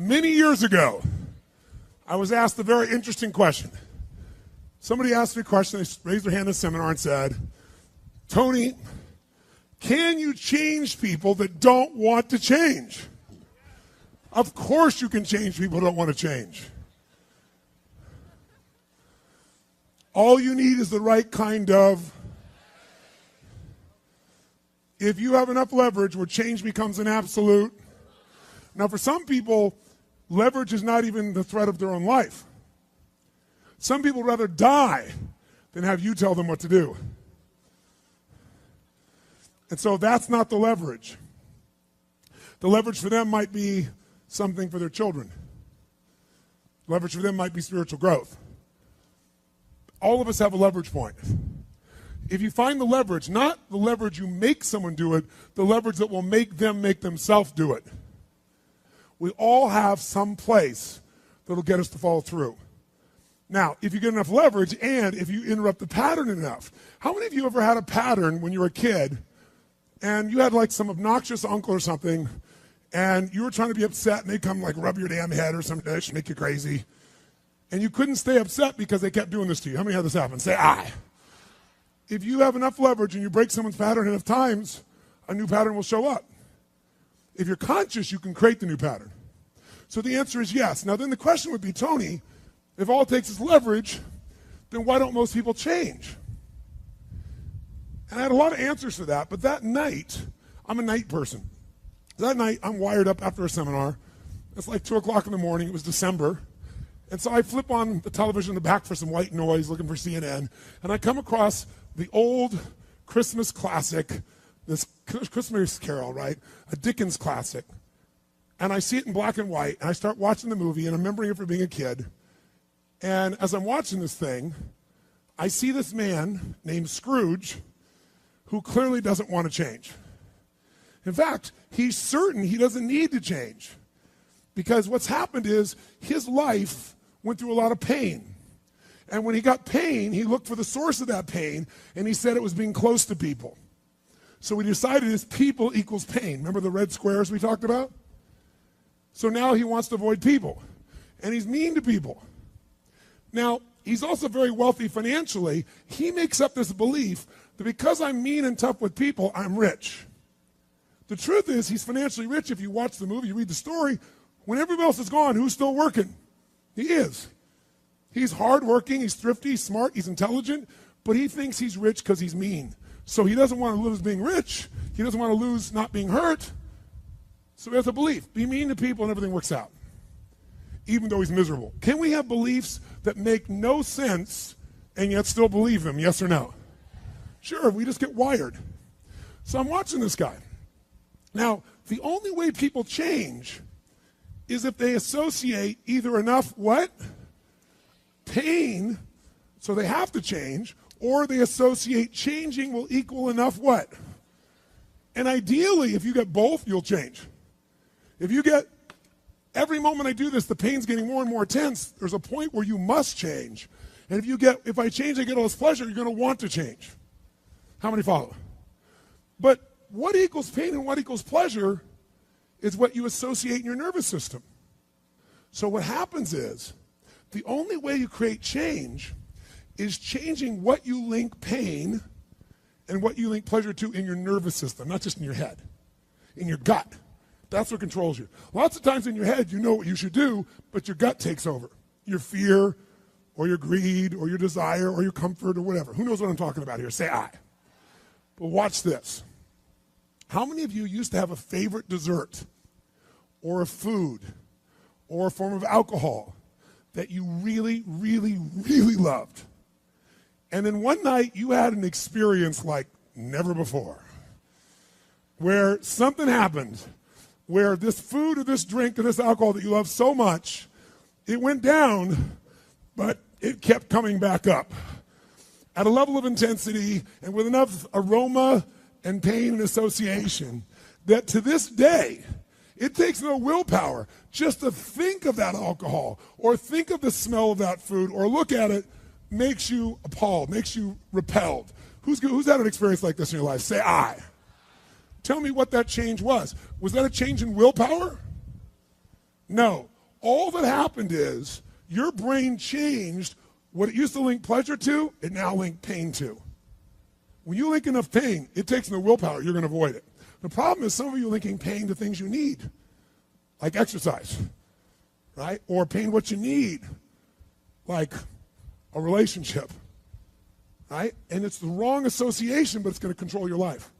Many years ago, I was asked a very interesting question. Somebody asked me a question, they raised their hand in a seminar and said, Tony, can you change people that don't want to change? Of course you can change people who don't want to change. All you need is the right kind of. If you have enough leverage where change becomes an absolute. Now for some people, leverage is not even the threat of their own life. Some people rather die than have you tell them what to do. And so that's not the leverage. The leverage for them might be something for their children. Leverage for them might be spiritual growth. All of us have a leverage point. If you find the leverage, not the leverage you make someone do it, the leverage that will make them make themselves do it. We all have some place that'll get us to follow through. Now, if you get enough leverage and if you interrupt the pattern enough, how many of you ever had a pattern when you were a kid and you had like some obnoxious uncle or something and you were trying to be upset and they'd come like rub your damn head or some dish, make you crazy, and you couldn't stay upset because they kept doing this to you? How many had this happen? Say aye. If you have enough leverage and you break someone's pattern enough times, a new pattern will show up. If you're conscious, you can create the new pattern. So the answer is yes. Now then the question would be, Tony, if all it takes is leverage, then why don't most people change? And I had a lot of answers for that, but that night, I'm a night person. That night, I'm wired up after a seminar. It's like 2 o'clock in the morning. It was December. And so I flip on the television in the back for some white noise, looking for CNN, and I come across the old Christmas classic, this Christmas Carol, right? A Dickens classic. And I see it in black and white, and I start watching the movie, and I'm remembering it from being a kid. And as I'm watching this thing, I see this man named Scrooge who clearly doesn't want to change. In fact, he's certain he doesn't need to change because what's happened is his life went through a lot of pain. And when he got pain, he looked for the source of that pain, and he said it was being close to people. So we decided is people equals pain. Remember the red squares we talked about? So now he wants to avoid people, and he's mean to people. Now, he's also very wealthy financially. He makes up this belief that because I'm mean and tough with people, I'm rich. The truth is he's financially rich. If you watch the movie, you read the story, when everybody else is gone, who's still working? He is. He's hardworking, he's thrifty, he's smart, he's intelligent, but he thinks he's rich because he's mean. So he doesn't want to lose being rich. He doesn't want to lose not being hurt. So he has a belief. Be mean to people and everything works out, even though he's miserable. Can we have beliefs that make no sense and yet still believe them? Yes or no? Sure, we just get wired. So I'm watching this guy. Now, the only way people change is if they associate either enough what? Pain, so they have to change, or they associate changing will equal enough what? And ideally, if you get both, you'll change. If you get, every moment I do this, the pain's getting more and more intense, there's a point where you must change. And if I change, I get all this pleasure, you're going to want to change. How many follow? But what equals pain and what equals pleasure is what you associate in your nervous system. So what happens is, the only way you create change is changing what you link pain and what you link pleasure to in your nervous system, not just in your head, in your gut. That's what controls you. Lots of times in your head, you know what you should do, but your gut takes over. Your fear, or your greed, or your desire, or your comfort, or whatever. Who knows what I'm talking about here? Say aye. But watch this. How many of you used to have a favorite dessert, or a food, or a form of alcohol that you really, really, really loved? And then one night you had an experience like never before, where something happened, where this food or this drink or this alcohol that you love so much, it went down, but it kept coming back up at a level of intensity and with enough aroma and pain and association that to this day, it takes no willpower just to think of that alcohol or think of the smell of that food or look at it makes you appalled, makes you repelled. Who's had an experience like this in your life? Say aye. Tell me what that change was. Was that a change in willpower? No. All that happened is your brain changed what it used to link pleasure to, it now links pain to. When you link enough pain, it takes no willpower, you're going to avoid it. The problem is some of you are linking pain to things you need, like exercise, right? Or pain what you need, like a relationship, right? And it's the wrong association, but it's going to control your life.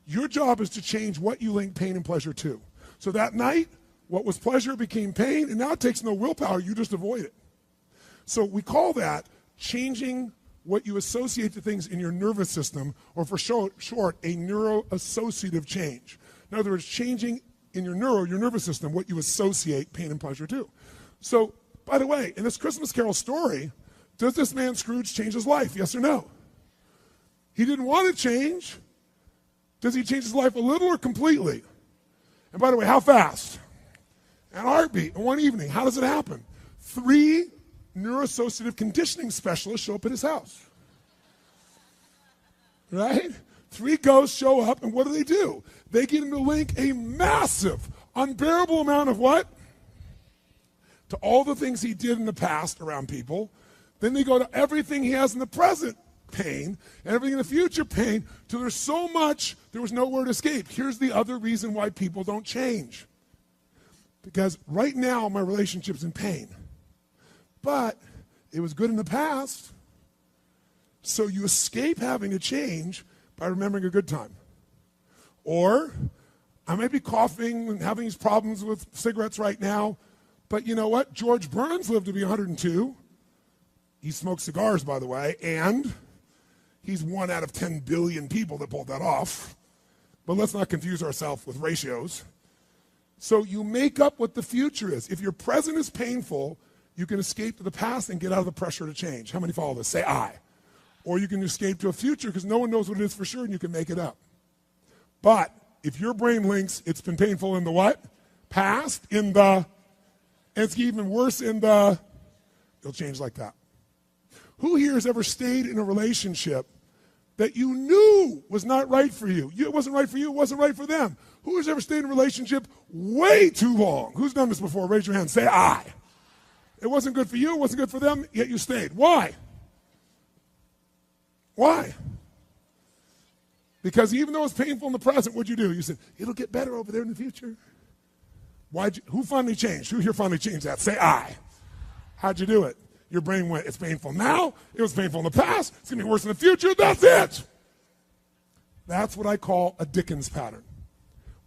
Your job is to change what you link pain and pleasure to. So that night, what was pleasure became pain, and now it takes no willpower, you just avoid it. So we call that changing what you associate to things in your nervous system, or for short, a neuroassociative change. In other words, changing in your nervous system, what you associate pain and pleasure to. So, by the way, in this Christmas Carol story, does this man Scrooge change his life? Yes or no? He didn't want to change. Does he change his life a little or completely? And by the way, how fast? An heartbeat in one evening. How does it happen? 3 neuroassociative conditioning specialists show up at his house. Right? 3 ghosts show up, and what do? They get him to link a massive, unbearable amount of what? To all the things he did in the past around people. Then they go to everything he has in the present pain, and everything in the future pain, till there's so much, there was nowhere to escape. Here's the other reason why people don't change. Because right now, my relationship's in pain. But it was good in the past. So you escape having to change by remembering a good time. Or I may be coughing and having these problems with cigarettes right now, but you know what? George Burns lived to be 102. He smoked cigars, by the way, and he's 1 out of 10 billion people that pulled that off. But let's not confuse ourselves with ratios. So you make up what the future is. If your present is painful, you can escape to the past and get out of the pressure to change. How many follow this? Say I. Or you can escape to a future because no one knows what it is for sure and you can make it up. But if your brain links, it's been painful in the what? Past, and it's even worse it'll change like that. Who here has ever stayed in a relationship that you knew was not right for you? It wasn't right for you, it wasn't right for them. Who has ever stayed in a relationship way too long? Who's done this before? Raise your hand. Say I. It wasn't good for you, it wasn't good for them, yet you stayed. Why? Why? Because even though it's painful in the present, what'd you do? You said, it'll get better over there in the future. Who finally changed? Who here finally changed that? Say I. How'd you do it? Your brain went, it's painful now, it was painful in the past, it's going to be worse in the future, that's it. That's what I call a Dickens pattern.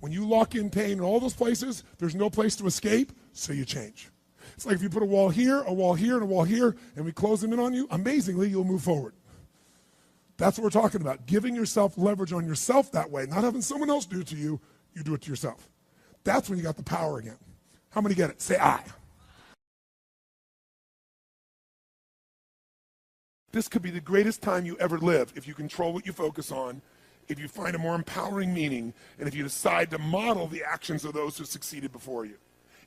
When you lock in pain in all those places, there's no place to escape, so you change. It's like if you put a wall here, and a wall here, and we close them in on you, amazingly, you'll move forward. That's what we're talking about, giving yourself leverage on yourself that way, not having someone else do it to you, you do it to yourself. That's when you got the power again. How many get it? Say I. This could be the greatest time you ever live if you control what you focus on, if you find a more empowering meaning, and if you decide to model the actions of those who succeeded before you.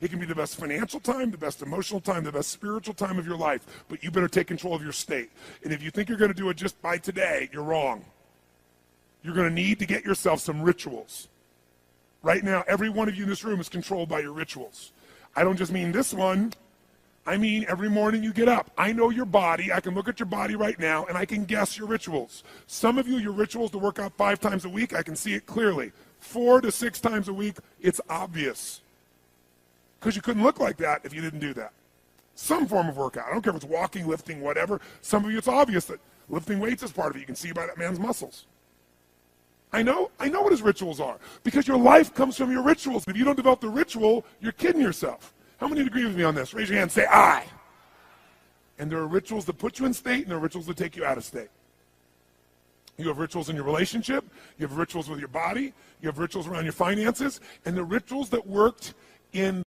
It can be the best financial time, the best emotional time, the best spiritual time of your life, but you better take control of your state. And if you think you're going to do it just by today, you're wrong. You're going to need to get yourself some rituals. Right now, every one of you in this room is controlled by your rituals. I don't just mean this one. I mean every morning you get up. I know your body. I can look at your body right now, and I can guess your rituals. Some of you, your rituals to work out 5 times a week, I can see it clearly. 4 to 6 times a week, it's obvious. Because you couldn't look like that if you didn't do that. Some form of workout. I don't care if it's walking, lifting, whatever. Some of you, it's obvious that lifting weights is part of it. You can see by that man's muscles. I know what his rituals are. Because your life comes from your rituals. If you don't develop the ritual, you're kidding yourself. How many agree with me on this? Raise your hand, say I. And there are rituals that put you in state, and there are rituals that take you out of state. You have rituals in your relationship, you have rituals with your body, you have rituals around your finances, and the rituals that worked in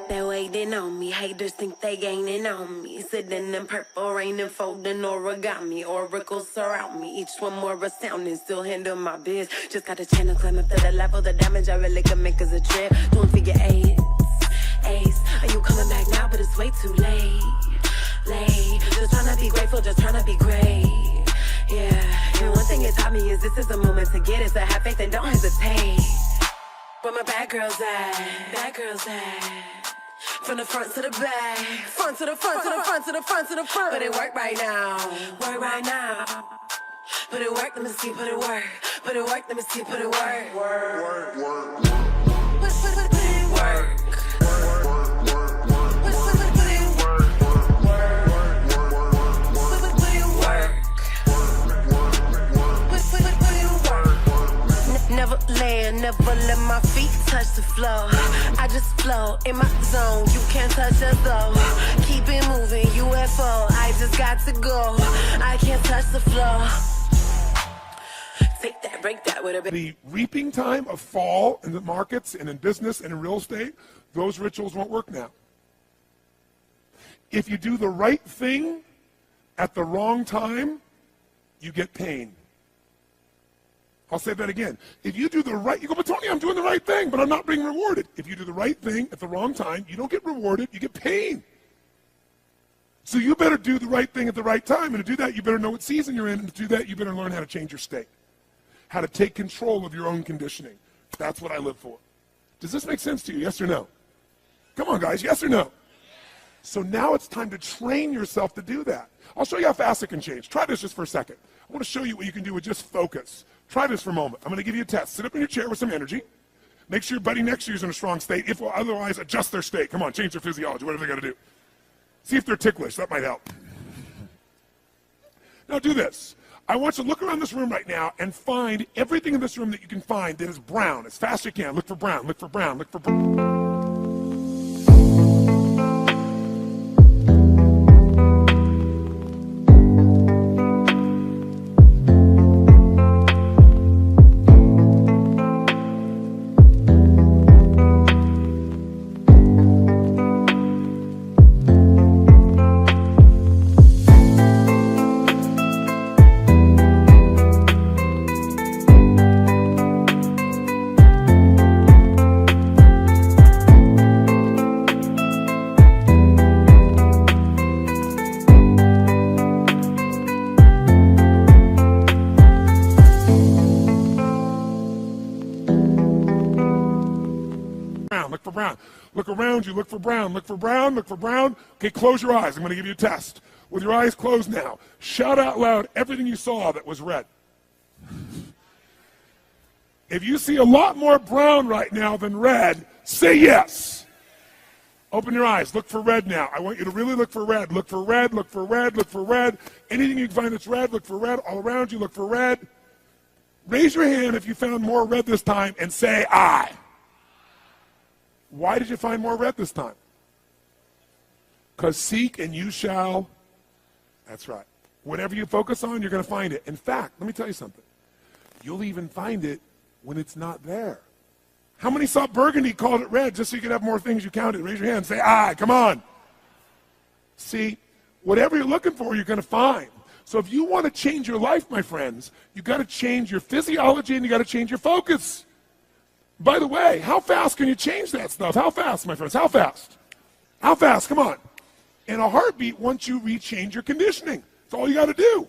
They're waiting on me. Haters think they gaining on me. Sitting in purple rain and folding origami. Oracles surround me. Each one more astounding. Still handle my biz. Just got a channel climb up to the level. The damage I really can make is a trip. Doing figure eights. Ace, are you coming back now? But it's way too late. Just trying to be grateful. Just trying to be great. Yeah. And one thing it taught me is this is the moment to get it. So have faith and don't hesitate. Where my bad girls at? Bad girls at? From the front to the back, front to the front to the front to the front to the front. But it work right now, work right now. Put it work, let me see, put it work. Put it work, let me see, put it work. Work. Put it work. Never land, never let my feet touch the floor. I just flow in my zone, you can't touch us though. Keep it moving, UFO, I just got to go. I can't touch the floor. Take that, break that with a bit. The reaping time of fall in the markets and in business and in real estate, those rituals won't work now. If you do the right thing at the wrong time, you get pain. I'll say that again. If you do the right, you go, but Tony, I'm doing the right thing, but I'm not being rewarded. If you do the right thing at the wrong time, you don't get rewarded, you get pain. So you better do the right thing at the right time. And to do that, you better know what season you're in. And to do that, you better learn how to change your state, how to take control of your own conditioning. That's what I live for. Does this make sense to you? Yes or no? Come on, guys. Yes or no? So now it's time to train yourself to do that. I'll show you how fast it can change. Try this just for a second. I want to show you what you can do with just focus. Try this for a moment. I'm going to give you a test. Sit up in your chair with some energy. Make sure your buddy next to you is in a strong state. If otherwise, adjust their state. Come on, change their physiology, whatever they got to do. See if they're ticklish. That might help. Now do this. I want you to look around this room right now and find everything in this room that you can find that is brown as fast as you can. Look for brown, look for brown, look for brown. Look for brown. Look around you. Look for brown. Look for brown. Look for brown. Okay, close your eyes. I'm going to give you a test. With your eyes closed now, shout out loud everything you saw that was red. If you see a lot more brown right now than red, say yes. Open your eyes. Look for red now. I want you to really look for red. Look for red. Look for red. Look for red. Anything you can find that's red, look for red. All around you, look for red. Raise your hand if you found more red this time and say I. Why did you find more red this time? Because seek and you shall. That's right. Whatever you focus on, you're going to find it. In fact, let me tell you something. You'll even find it when it's not there. How many saw burgundy, called it red, just so you could have more things you counted? Raise your hand and say, I. Come on. See, whatever you're looking for, you're going to find. So if you want to change your life, my friends, you've got to change your physiology and you've got to change your focus. By the way, how fast can you change that stuff? How fast, my friends? How fast? How fast? Come on. In a heartbeat, once you rechange your conditioning. That's all you got to do.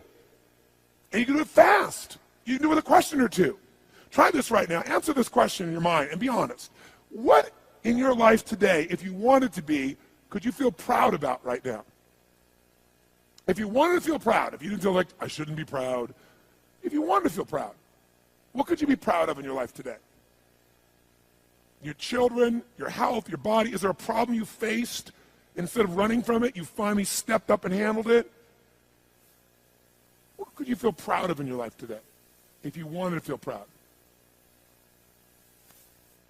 And you can do it fast. You can do it with a question or two. Try this right now. Answer this question in your mind and be honest. What in your life today, if you wanted to be, could you feel proud about right now? If you wanted to feel proud, if you didn't feel like, I shouldn't be proud, if you wanted to feel proud, what could you be proud of in your life today? Your children, your health, your body. Is there a problem you faced? Instead of running from it, you finally stepped up and handled it? What could you feel proud of in your life today if you wanted to feel proud?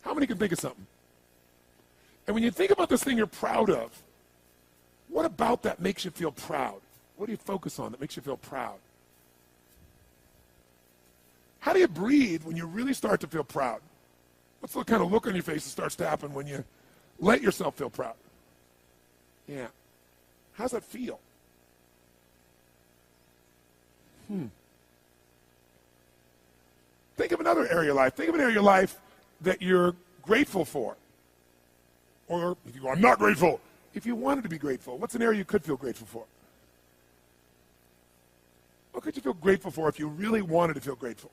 How many can think of something? And when you think about this thing you're proud of, what about that makes you feel proud? What do you focus on that makes you feel proud? How do you breathe when you really start to feel proud? What's the kind of look on your face that starts to happen when you Let yourself feel proud. Yeah. How's that feel? Think of another area of life. Think of an area of life that you're grateful for. Or if you go, I'm not grateful. If you wanted to be grateful, what's an area you could feel grateful for? What could you feel grateful for if you really wanted to feel grateful?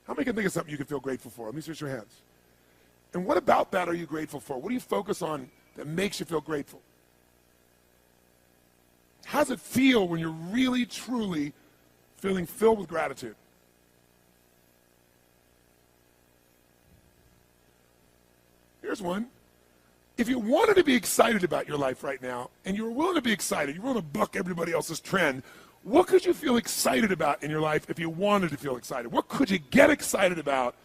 How many can think of something you can feel grateful for? Let me see your hands. And what about that are you grateful for? What do you focus on that makes you feel grateful? How does it feel when you're really, truly feeling filled with gratitude? Here's one. If you wanted to be excited about your life right now, and you were willing to be excited, you're willing to buck everybody else's trend, what could you feel excited about in your life if you wanted to feel excited? What could you get excited about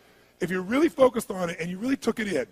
if you really focused on it and you really took it in?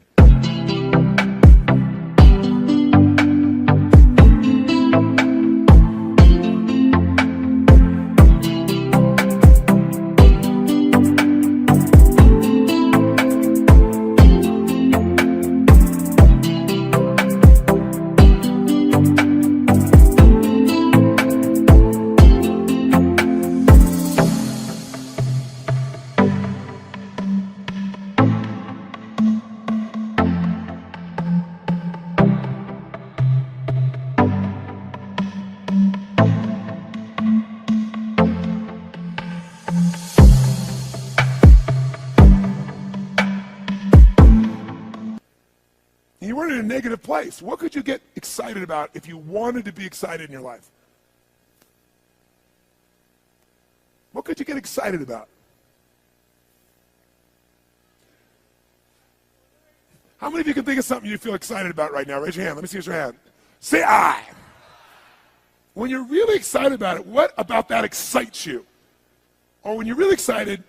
You weren't in a negative place. What could you get excited about if you wanted to be excited in your life? What could you get excited about? How many of you can think of something you feel excited about right now? Raise your hand. Let me see your hand. Say I. When you're really excited about it, what about that excites you? Or when you're really excited,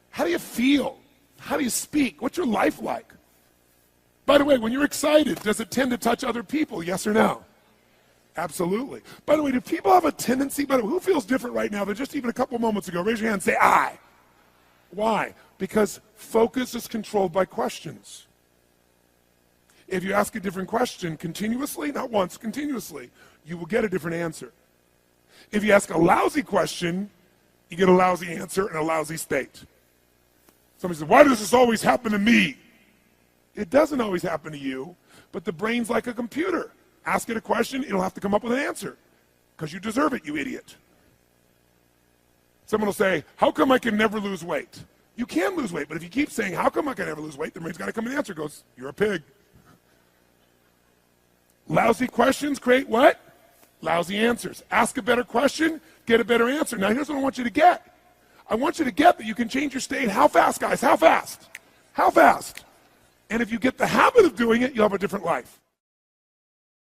how do you feel? How do you speak? What's your life like? By the way, when you're excited, does it tend to touch other people? Yes or no? Absolutely. By the way, do people have a tendency, by the way, who feels different right now than just even a couple moments ago? Raise your hand and say, I. Why? Because focus is controlled by questions. If you ask a different question continuously, not once, continuously, you will get a different answer. If you ask a lousy question, you get a lousy answer and a lousy state. Somebody says, why does this always happen to me? It doesn't always happen to you, but the brain's like a computer. Ask it a question, it'll have to come up with an answer because you deserve it, you idiot. Someone will say, how come I can never lose weight? You can lose weight, but if you keep saying, how come I can never lose weight, the brain's got to come with an answer. It goes, you're a pig. Lousy questions create what? Lousy answers. Ask a better question, get a better answer. Now here's what I want you to get. I want you to get that you can change your state. How fast, guys? How fast? How fast? And if you get the habit of doing it, you'll have a different life.